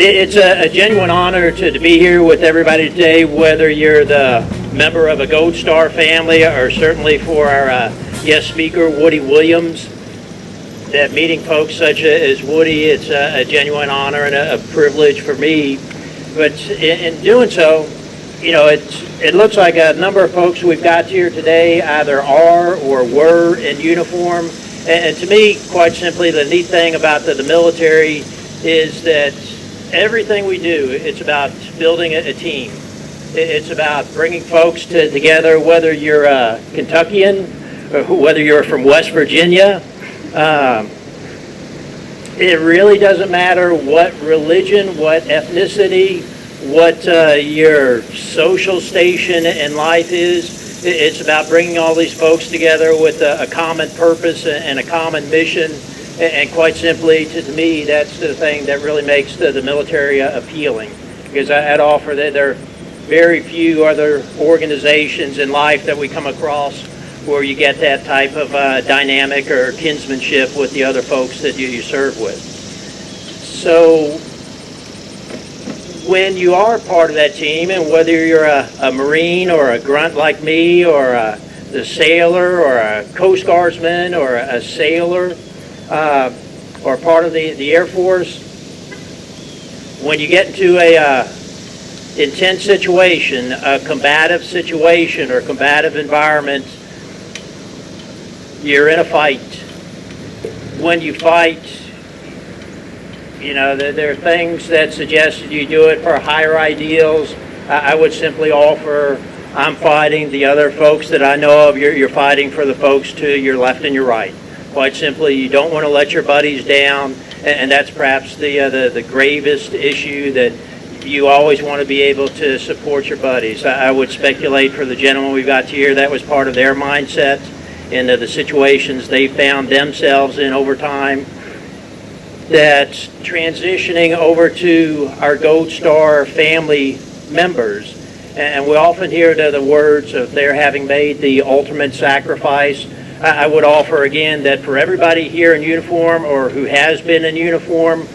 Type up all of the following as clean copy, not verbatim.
It's a genuine honor to be here with everybody today, whether you're the member of a Gold Star family or certainly for our guest speaker, Woody Williams. That meeting folks such as Woody, it's a genuine honor and a privilege for me. But in doing so, you know, it looks like a number of folks we've got here today either are or were in uniform. And to me, quite simply, the neat thing about the military is that everything we do, it's about building a team. It's about bringing folks together, whether you're a Kentuckian or whether you're from West Virginia. It really doesn't matter what religion, what ethnicity, what your social station in life is. It's about bringing all these folks together with a common purpose and a common mission. And quite simply, to me, that's the thing that really makes the military appealing. Because I'd offer that there are very few other organizations in life that we come across where you get that type of dynamic or kinsmanship with the other folks that you serve with. So when you are part of that team, and whether you're a Marine or a grunt like me, or the sailor or a Coast Guardsman or a sailor, or part of the Air Force, when you get into a intense situation, a combative situation or combative environment, you're in a fight. When you fight, you know, there are things that suggest you do it for higher ideals. I would simply offer, I'm fighting the other folks that I know of, you're fighting for the folks to your left and your right. Quite simply, you don't want to let your buddies down, and that's perhaps the gravest issue, that you always want to be able to support your buddies. I would speculate for the gentleman we've got here, that was part of their mindset and the situations they found themselves in over time. That transitioning over to our Gold Star family members, and we often hear the words of their having made the ultimate sacrifice. I would offer again that for everybody here in uniform or who has been in uniform,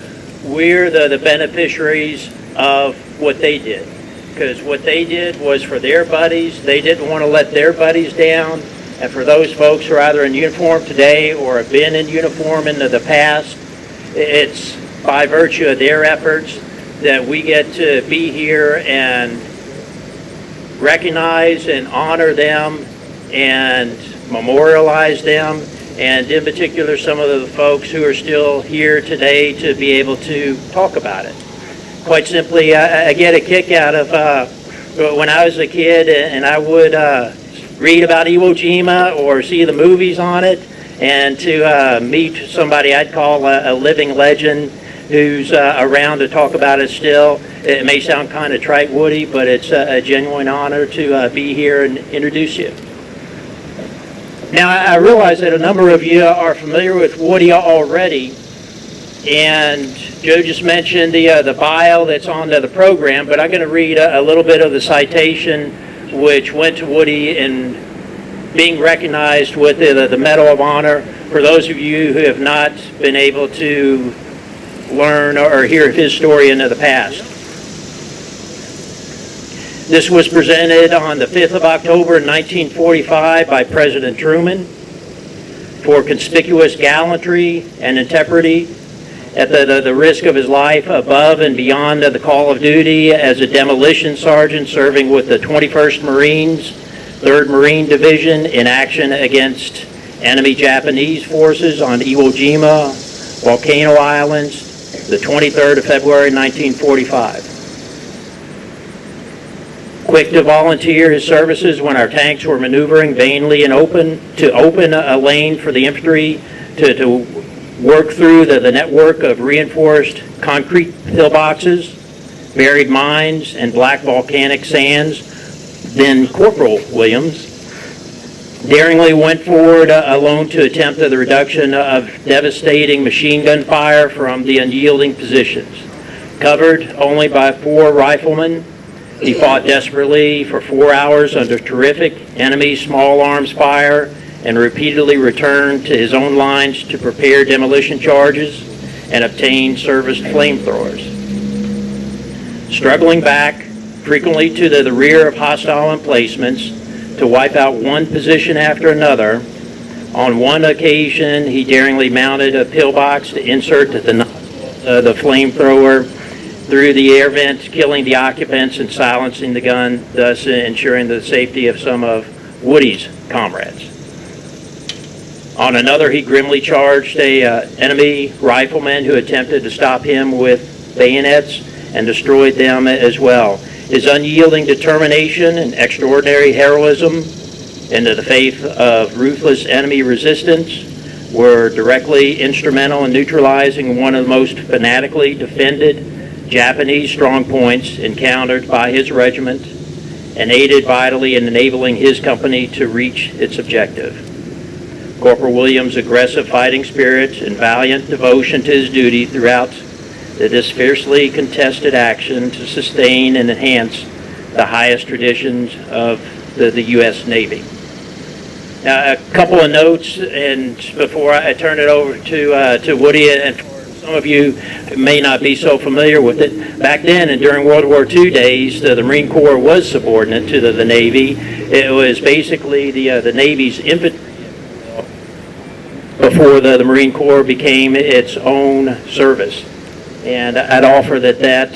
we're the beneficiaries of what they did. Because what they did was for their buddies. They didn't want to let their buddies down. And for those folks who are either in uniform today or have been in uniform in the past, it's by virtue of their efforts that we get to be here and recognize and honor them and memorialize them, and in particular some of the folks who are still here today to be able to talk about it. Quite simply, I get a kick out of when I was a kid and I would read about Iwo Jima or see the movies on it, and to meet somebody I'd call a living legend who's around to talk about it still. It may sound kind of trite, Woody, but it's a genuine honor to be here and introduce you. Now, I realize that a number of you are familiar with Woody already, and Joe just mentioned the bio that's on the program, but I'm going to read a little bit of the citation which went to Woody in being recognized with the Medal of Honor. For those of you who have not been able to learn or hear his story into the past. This was presented on the 5th of October 1945 by President Truman for conspicuous gallantry and integrity at the risk of his life above and beyond the call of duty as a demolition sergeant serving with the 21st Marines, 3rd Marine Division in action against enemy Japanese forces on Iwo Jima, Volcano Islands, the 23rd of February 1945. Quick to volunteer his services when our tanks were maneuvering vainly and open a lane for the infantry to work through the network of reinforced concrete pillboxes, buried mines, and black volcanic sands. Then Corporal Williams daringly went forward alone to attempt the reduction of devastating machine gun fire from the unyielding positions. Covered only by 4 riflemen, he fought desperately for 4 hours under terrific enemy small arms fire and repeatedly returned to his own lines to prepare demolition charges and obtain serviced flamethrowers. struggling back frequently to the rear of hostile emplacements to wipe out one position after another. On one occasion, he daringly mounted a pillbox to insert the flamethrower through the air vent, killing the occupants and silencing the gun, thus ensuring the safety of some of Woody's comrades. On another, he grimly charged a enemy rifleman who attempted to stop him with bayonets and destroyed them as well. His unyielding determination and extraordinary heroism into the face of ruthless enemy resistance were directly instrumental in neutralizing one of the most fanatically defended Japanese strong points encountered by his regiment and aided vitally in enabling his company to reach its objective. Corporal Williams' aggressive fighting spirit and valiant devotion to his duty throughout this fiercely contested action to sustain and enhance the highest traditions of the U.S. Navy. Now, a couple of notes, and before I turn it over to Woody, and some of you may not be so familiar with it. Back then and during World War II days, the Marine Corps was subordinate to the Navy. It was basically the Navy's infantry before the Marine Corps became its own service. And I'd offer that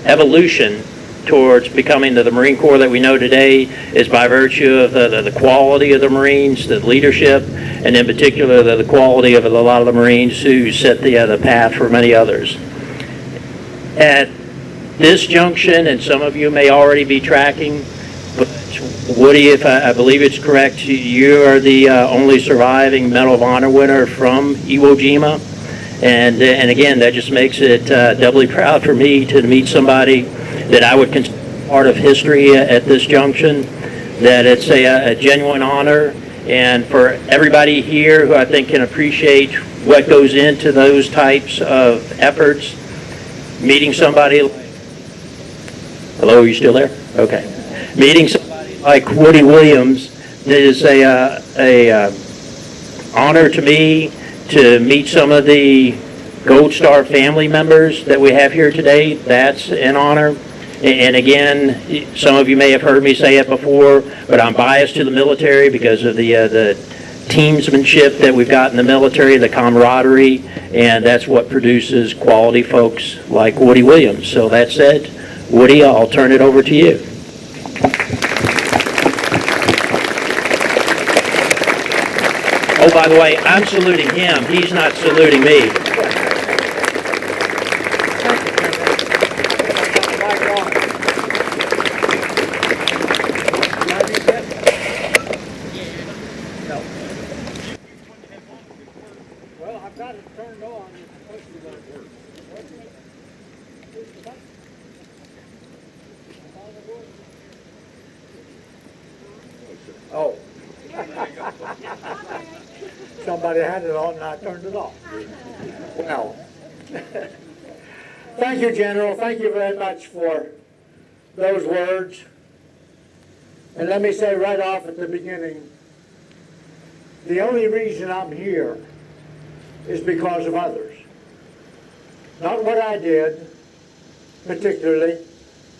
evolution towards becoming the Marine Corps that we know today is by virtue of the quality of the Marines, the leadership, and in particular the quality of a lot of the Marines who set the path for many others. At this junction, and some of you may already be tracking, but Woody, if I believe it's correct, you are the only surviving Medal of Honor winner from Iwo Jima. And again, that just makes it doubly proud for me to meet somebody that I would consider part of history at this junction, that it's a genuine honor. And for everybody here who I think can appreciate what goes into those types of efforts, meeting somebody, hello, are you still there? Okay. Meeting somebody like Woody Williams is a honor to me, to meet some of the Gold Star family members that we have here today. That's an honor. And again, some of you may have heard me say it before, but I'm biased to the military because of the teamsmanship that we've got in the military, the camaraderie, and that's what produces quality folks like Woody Williams. So that said, Woody, I'll turn it over to you. Oh, by the way, I'm saluting him. He's not saluting me. Oh. Somebody had it on and I turned it off. Well, thank you, General. Thank you very much for those words. And let me say right off at the beginning, the only reason I'm here is because of others. Not what I did, particularly,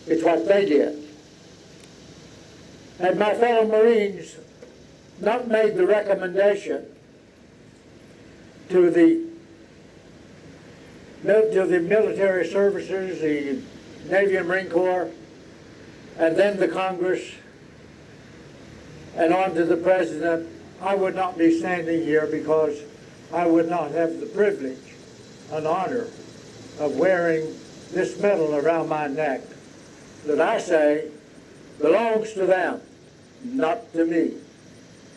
it's what they did. Had my fellow Marines not made the recommendation to the military services, the Navy and Marine Corps, and then the Congress, and on to the President, I would not be standing here, because I would not have the privilege and honor of wearing this medal around my neck that I say belongs to them, not to me.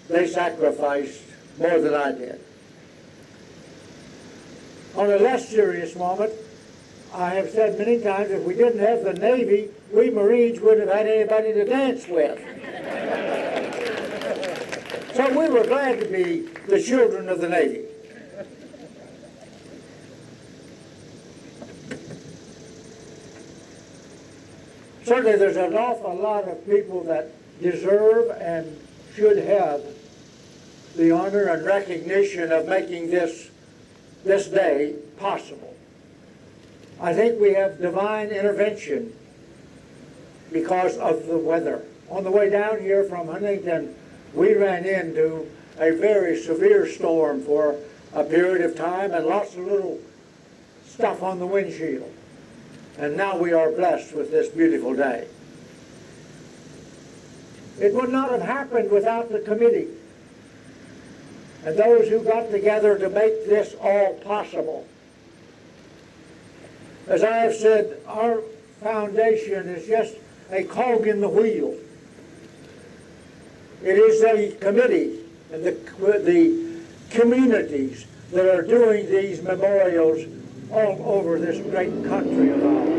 They sacrificed more than I did. On a less serious moment, I have said many times, if we didn't have the Navy, we Marines wouldn't have had anybody to dance with. So we were glad to be the children of the Navy. Certainly there's an awful lot of people that deserve and should have the honor and recognition of making this day possible. I think we have divine intervention because of the weather. On the way down here from Huntington, we ran into a very severe storm for a period of time and lots of little stuff on the windshield. And now we are blessed with this beautiful day. It would not have happened without the committee and those who got together to make this all possible. As I have said, our foundation is just a cog in the wheel. It is a committee and the communities that are doing these memorials all over this great country of ours.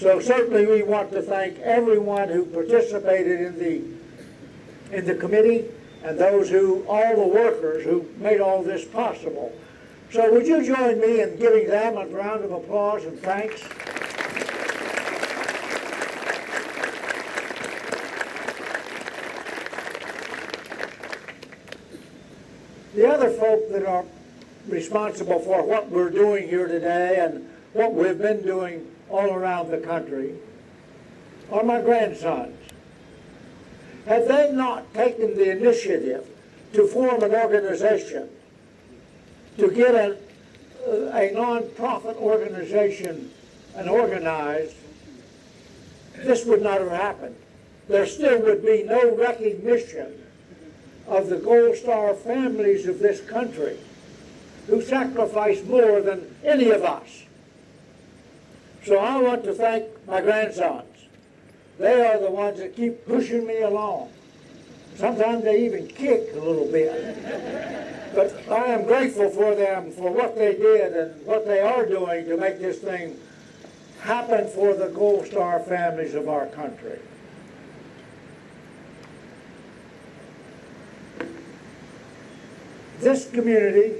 So certainly we want to thank everyone who participated in the committee and all the workers who made all this possible. So would you join me in giving them a round of applause and thanks? The other folk that are responsible for what we're doing here today and what we've been doing all around the country are my grandsons. Had they not taken the initiative to form an organization, to get a non-profit organization and organized, this would not have happened. There still would be no recognition of the Gold Star families of this country who sacrificed more than any of us. So I want to thank my grandsons. They are the ones that keep pushing me along. Sometimes they even kick a little bit. But I am grateful for them for what they did and what they are doing to make this thing happen for the Gold Star families of our country. This community,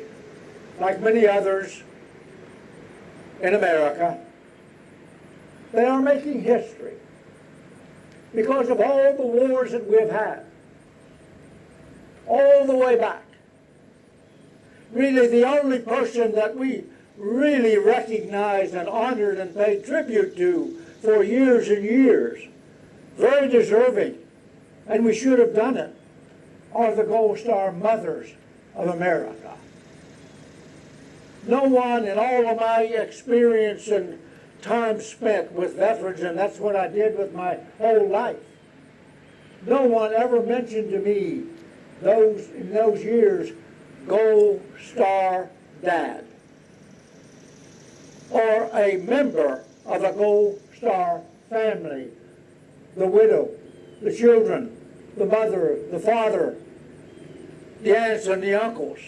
like many others in America, they are making history because of all the wars that we've had, all the way back. Really, the only person that we really recognized and honored and paid tribute to for years and years, very deserving, and we should have done it, are the Gold Star mothers of America. No one in all of my experience and time spent with veterans, and that's what I did with my whole life, no one ever mentioned to me in those years, Gold Star Dad, or a member of a Gold Star family, the widow, the children, the mother, the father, the aunts and the uncles.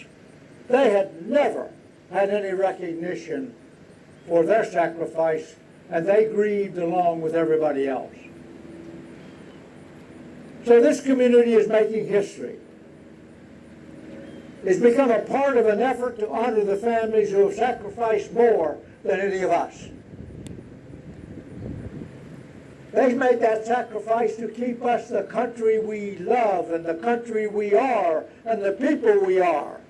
They had never had any recognition for their sacrifice, and they grieved along with everybody else. So this community is making history. It's become a part of an effort to honor the families who have sacrificed more than any of us. They've made that sacrifice to keep us the country we love and the country we are and the people we are.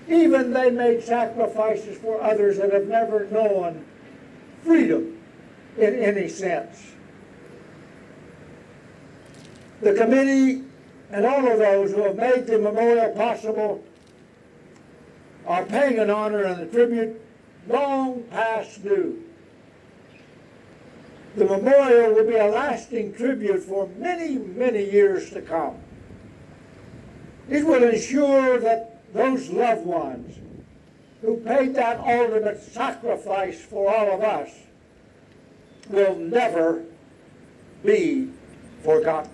Even they made sacrifices for others that have never known freedom in any sense. The committee and all of those who have made the memorial possible are paying an honor and a tribute long past due. The memorial will be a lasting tribute for many, many years to come. It will ensure that those loved ones who paid that ultimate sacrifice for all of us will never be forgotten.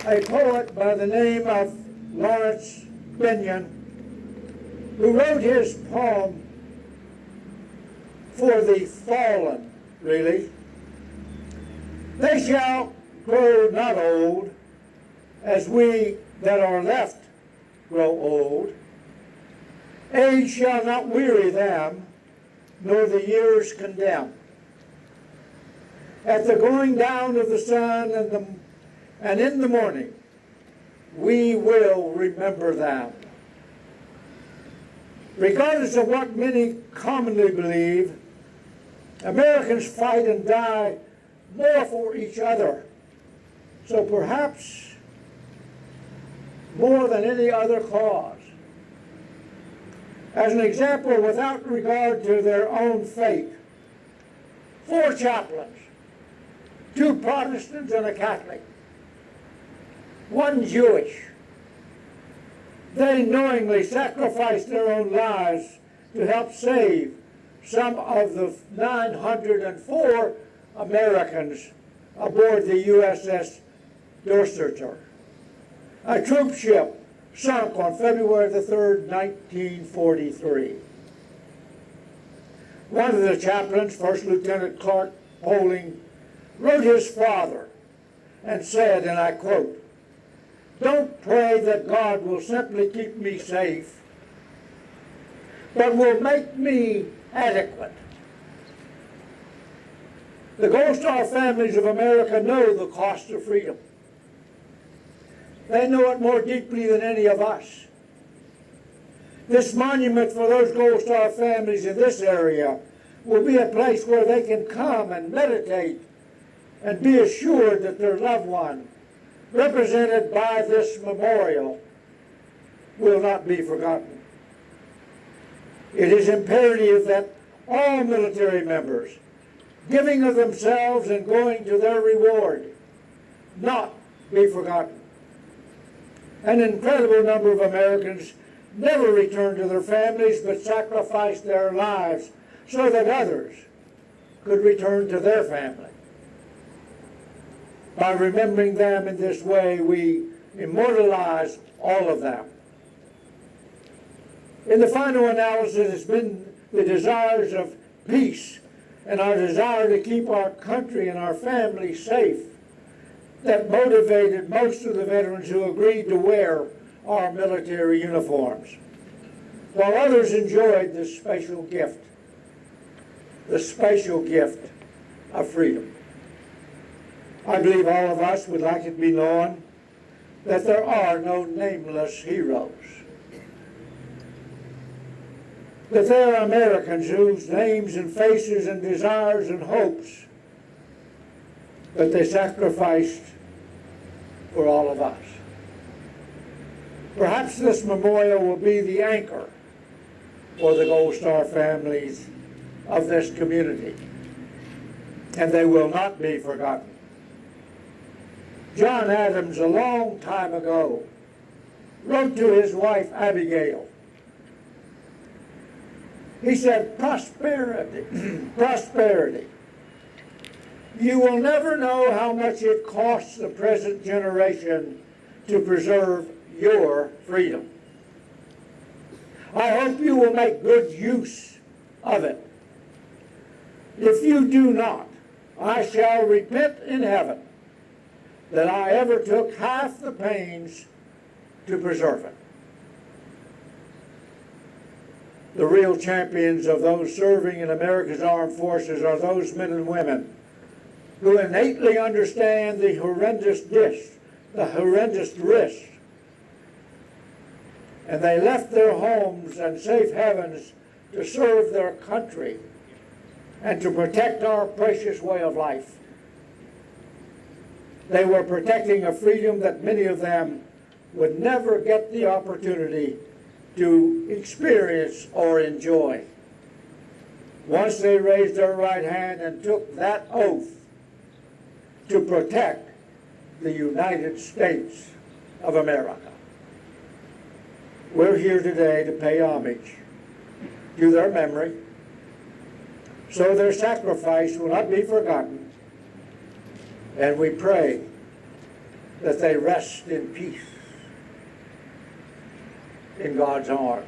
A poet by the name of Lawrence Benyon, who wrote his poem for the fallen, really. They shall grow not old, as we that are left grow old. Age shall not weary them, nor the years condemn. At the going down of the sun and the and in the morning we will remember them. Regardless of what many commonly believe, Americans fight and die more for each other. So perhaps more than any other cause. As an example, without regard to their own fate, 4 chaplains, 2 Protestants and a Catholic, 1 Jewish, they knowingly sacrificed their own lives to help save some of the 904 Americans aboard the USS Dorsetshire, a troop ship sunk on February the 3rd, 1943. One of the chaplains, First Lieutenant Clark Poling, wrote his father and said, and I quote, "Don't pray that God will simply keep me safe, but will make me adequate." The Gold Star families of America know the cost of freedom. They know it more deeply than any of us. This monument for those Gold Star families in this area will be a place where they can come and meditate and be assured that their loved one, represented by this memorial, will not be forgotten. It is imperative that all military members, giving of themselves and going to their reward, not be forgotten. An incredible number of Americans never returned to their families but sacrificed their lives so that others could return to their family. By remembering them in this way, we immortalize all of them. In the final analysis, it's been the desires of peace and our desire to keep our country and our families safe that motivated most of the veterans who agreed to wear our military uniforms, while others enjoyed the special gift of freedom. I believe all of us would like it to be known that there are no nameless heroes, that there are Americans whose names and faces and desires and hopes that they sacrificed for all of us. Perhaps this memorial will be the anchor for the Gold Star families of this community, and they will not be forgotten. John Adams, a long time ago, wrote to his wife Abigail. He said, prosperity. You will never know how much it costs the present generation to preserve your freedom. I hope you will make good use of it. If you do not, I shall repent in heaven that I ever took half the pains to preserve it. The real champions of those serving in America's armed forces are those men and women who innately understand the horrendous risk, and they left their homes and safe havens to serve their country and to protect our precious way of life. They were protecting a freedom that many of them would never get the opportunity to experience or enjoy. Once they raised their right hand and took that oath to protect the United States of America. We're here today to pay homage to their memory, so their sacrifice will not be forgotten, and we pray that they rest in peace in God's arms.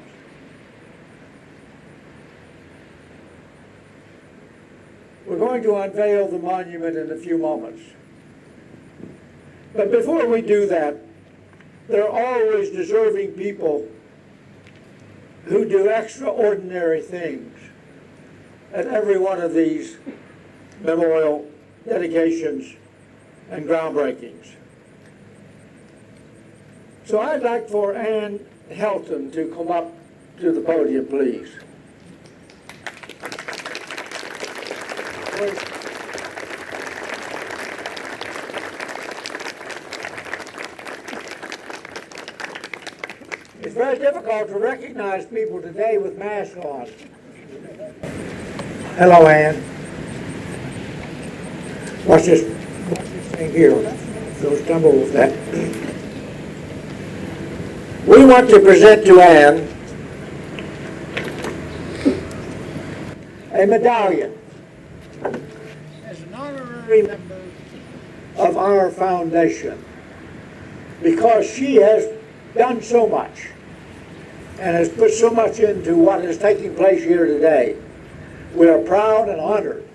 We're going to unveil the monument in a few moments. But before we do that, there are always deserving people who do extraordinary things at every one of these memorial dedications and groundbreakings. So I'd like for Ann Helton to come up to the podium, please. It's very difficult to recognize people today with masks on. Hello, Ann. Watch this thing here. Don't stumble with that. We want to present to Ann a medallion as an honorary member of our foundation because she has done so much and has put so much into what is taking place here today. We are proud and honored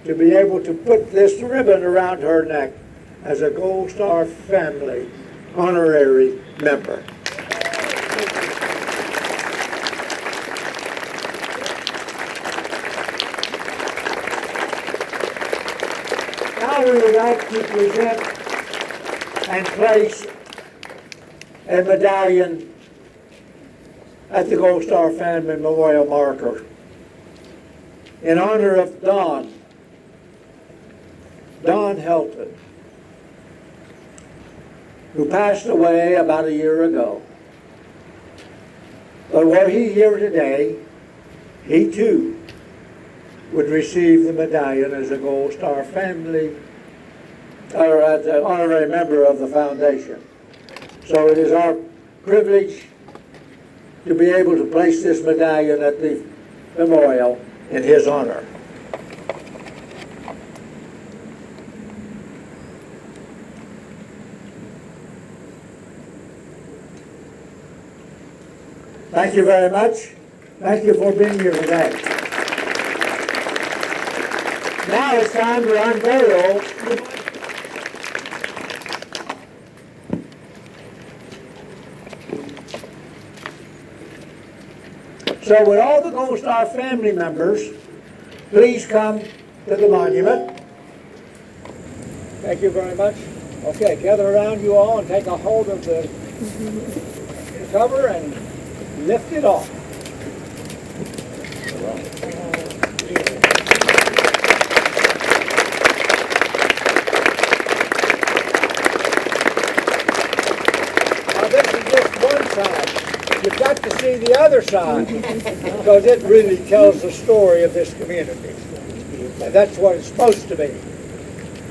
to be able to put this ribbon around her neck as a Gold Star Family honorary member. Now we would like to present and place a medallion at the Gold Star Family Memorial Marker in honor of Don Helton, who passed away about a year ago. But were he here today, he too would receive the medallion as a Gold Star Family, or as an honorary member of the foundation. So it is our privilege to be able to place this medallion at the memorial in his honor. Thank you very much. Thank you for being here today. Now it's time to unveil . So would all the Gold Star family members please come to the monument? Thank you very much. Okay, gather around you all and take a hold of the cover and lift it off. Now this is just one side. You've got to see the other side because it really tells the story of this community. And that's what it's supposed to be,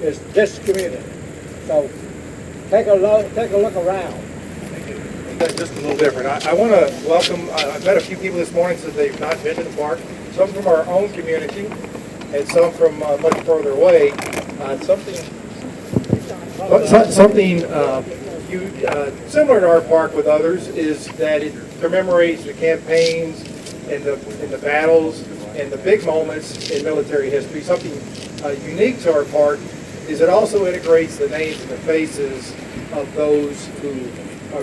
is this community. So take a look around. Just a little different. I want to welcome, I've met a few people this morning that they've not been to the park, some from our own community and some from much further away. Something similar to our park with others is that it commemorates the campaigns and the battles and the big moments in military history. Something unique to our park is it also integrates the names and the faces of those who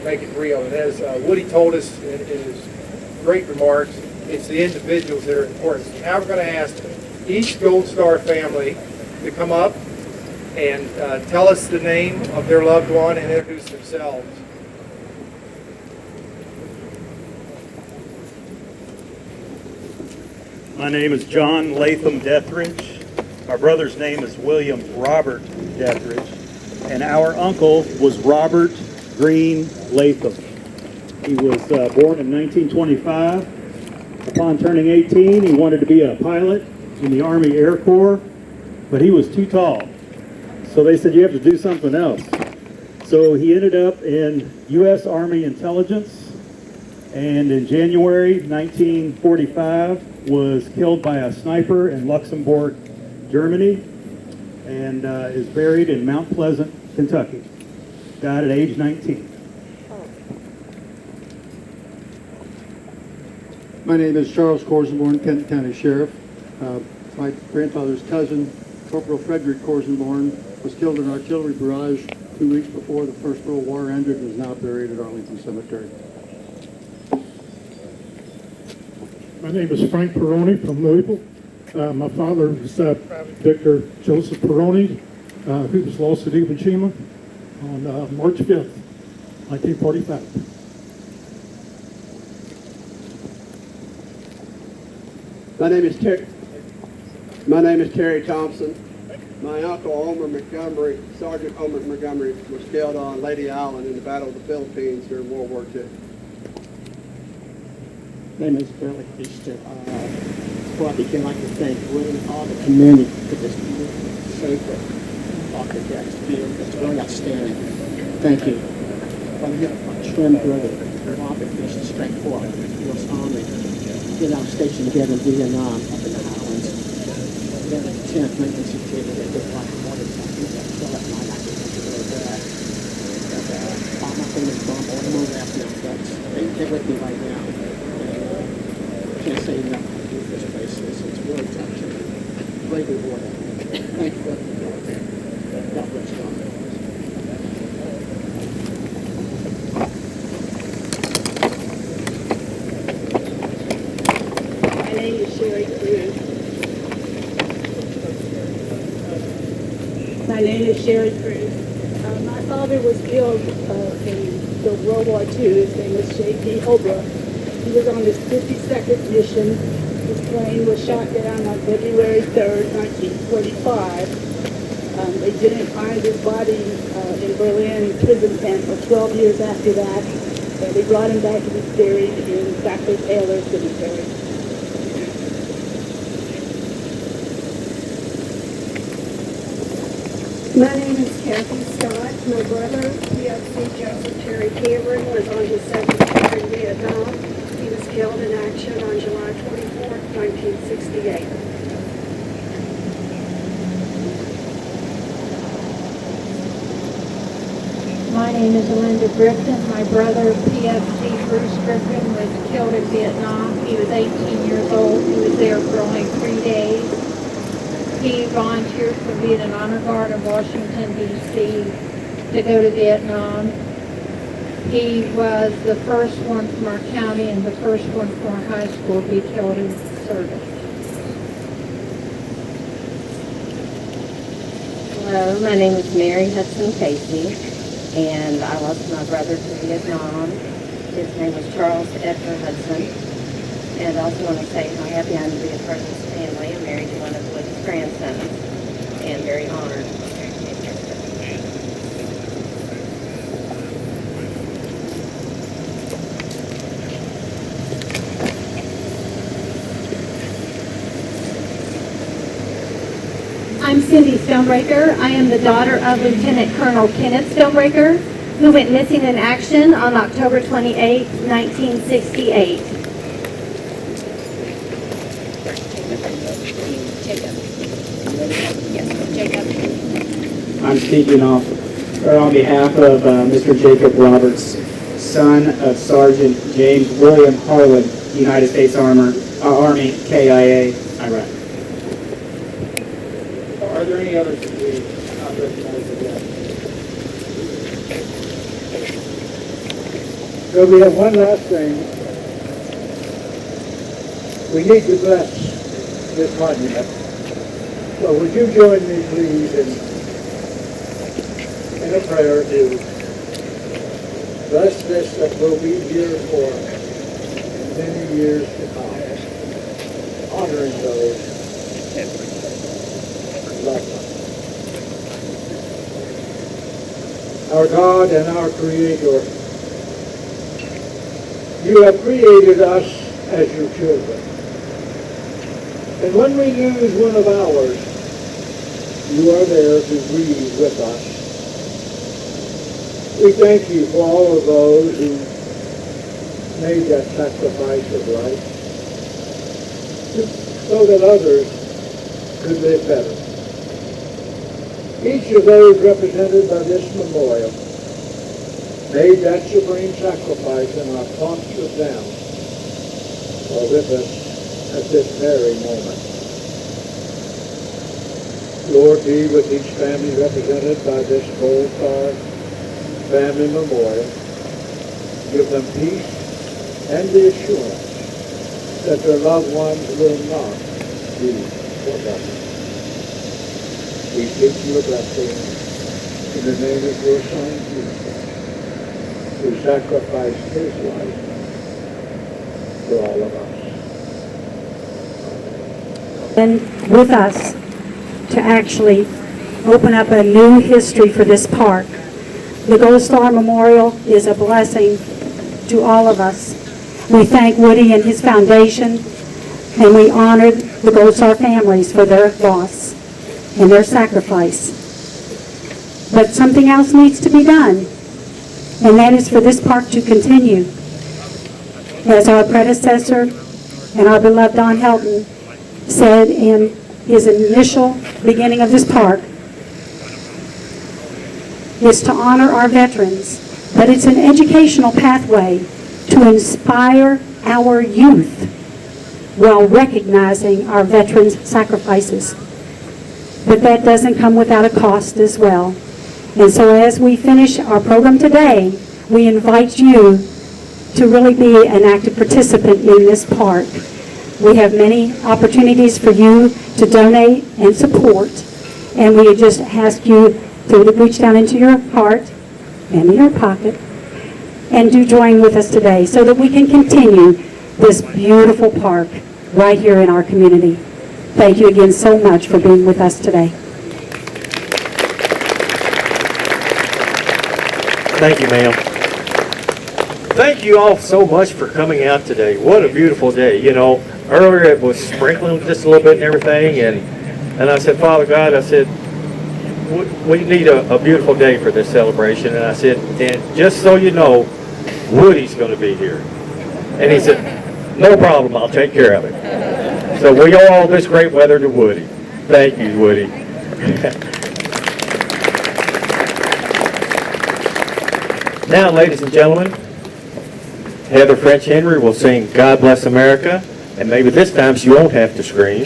make it real. And as Woody told us in his great remarks, it's the individuals that are important. So now we're going to ask each Gold Star family to come up and tell us the name of their loved one and introduce themselves. My name is John Latham Dethridge. My brother's name is William Robert Dethridge. And our uncle was Robert Green Latham. He was born in 1925. Upon turning 18, he wanted to be a pilot in the Army Air Corps, but he was too tall. So they said, you have to do something else. So he ended up in U.S. Army Intelligence, and in January 1945 was killed by a sniper in Luxembourg, Germany, and is buried in Mount Pleasant, Kentucky. Died at age 19. My name is Charles Corsenborn, Kenton County Sheriff. My grandfather's cousin, Corporal Frederick Corsenborn, was killed in an artillery barrage 2 weeks before the First World War ended and is now buried at Arlington Cemetery. My name is Frank Peroni from Louisville. My father was Victor Joseph Peroni, who was lost at Iwo Jima on March 5th. 1945. My name is Terry Thompson. My uncle, Omer Montgomery, Sergeant Omer Montgomery, was killed on Lady Island in the Battle of the Philippines during World War II. My name is Billy Easter. Before I begin, I'd like to thank William and all the community for this sacred architects field. It's really outstanding. Thank you. From here, my twin brother, Robert, Mr. Straightforward, was honored. Then I was stationed together in Vietnam up in the Highlands. Then the 10th maintenance security that did like a water something that fell at night. I didn't think it really bad. But all my fingers gone, all the more left now. They're with me right now. Can't say enough how good this place is. It's really touching. Very rewarding. Thank you for everything. God bless you all. My name is Sherry Cruz. My name is Sherry Cruz. My father was killed in the World War II. His name was J.P. Holbrook. He was on his 52nd mission. His plane was shot down on February 3rd, 1945. They didn't find his body in Berlin prison camp for 12 years after that. And they brought him back to be buried in Dr. Taylor Cemetery. My name is Kathy Scott. My brother, PFC Joseph Terry Cameron, was on his 7th tour in Vietnam. He was killed in action on July 24, 1968. My name is Linda Griffin. My brother, PFC Bruce Griffin, was killed in Vietnam. He was 18 years old. He was there for only 3 days. He volunteered for being an honor guard in Washington, D.C. to go to Vietnam. He was the first one from our county and the first one from our high school to be killed in service. Hello, my name is Mary Hudson Casey, and I lost my brother to Vietnam. His name was Charles Edgar Hudson. And I also want to say how happy I am to be a part of this family. I'm married to one of Wood's grandsons, and very honored. I'm Cindy Stonebreaker. I am the daughter of Lieutenant Colonel Kenneth Stonebreaker, who went missing in action on October 28, 1968. I'm speaking on behalf of Mr. Jacob Roberts, son of Sergeant James William Harlan, United States Army, KIA, Iraq. Are there any others that we not recognize again? So we have one last thing. We need to bless this monument. So would you join me, please, in a prayer to bless this that will be here for many years to come, honoring those loved ones. Our God and our Creator, you have created us as your children. And when we lose one of ours, you are there to grieve with us. We thank you for all of those who made that sacrifice of life so that others could live better. Each of those represented by this memorial made that supreme sacrifice, and our thoughts of them are with us at this very moment. Lord, be with each family represented by this Gold Star Family Memorial. Give them peace and the assurance that their loved ones will not be forgotten. We seek your blessing in the name of your Son, Jesus. who sacrificed his life for all of us. And with us to actually open up a new history for this park. The Gold Star Memorial is a blessing to all of us. We thank Woody and his foundation, and we honor the Gold Star families for their loss and their sacrifice. But something else needs to be done, and that is for this park to continue. As our predecessor and our beloved Don Helton said in his initial beginning of this park, is to honor our veterans, but it's an educational pathway to inspire our youth while recognizing our veterans' sacrifices. But that doesn't come without a cost as well. And so as we finish our program today, we invite you to really be an active participant in this park. We have many opportunities for you to donate and support, and we just ask you to reach down into your heart and in your pocket and do join with us today so that we can continue this beautiful park right here in our community. Thank you again so much for being with us today. Thank you, ma'am. Thank you all so much for coming out today. What a beautiful day. You know, earlier it was sprinkling just a little bit and everything, and I said, Father God, I said, we need a beautiful day for this celebration. And I said, and just so you know, Woody's going to be here. And he said, no problem, I'll take care of it. So we owe all this great weather to Woody. Thank you, Woody. Now, ladies and gentlemen, Heather French Henry will sing God Bless America, and maybe this time she won't have to scream.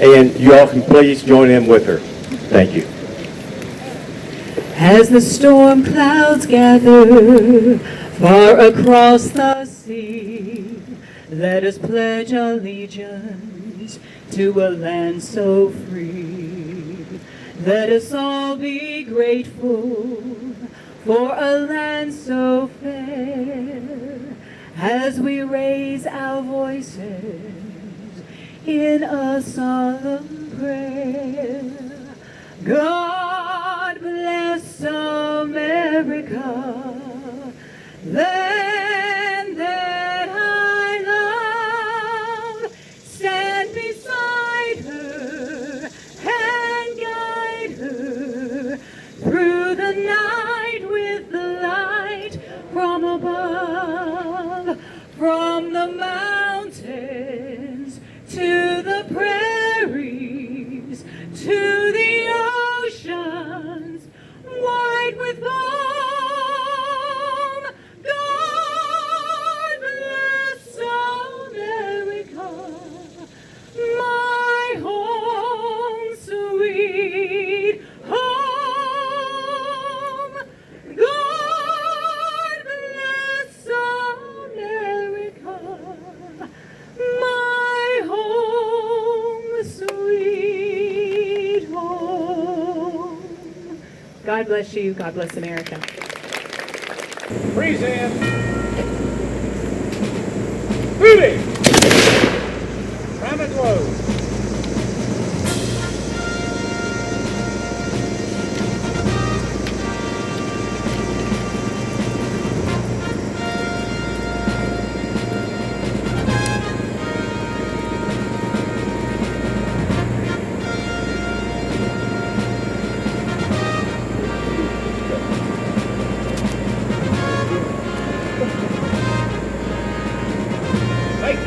And you all can please join in with her. Thank you. As the storm clouds gather far across the sea, let us pledge allegiance to a land so free. Let us all be grateful for a land so fair, as we raise our voices in a solemn prayer. God bless America, land that I love. Stand beside her and guide her through the night with the light from above, from the mountains to the prairies, to the oceans, white with foam. God bless America, my home, sweet home. God bless America, my home, sweet home. God bless you. God bless America. Present. Moving. Time and low.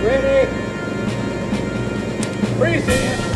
Ready? Present.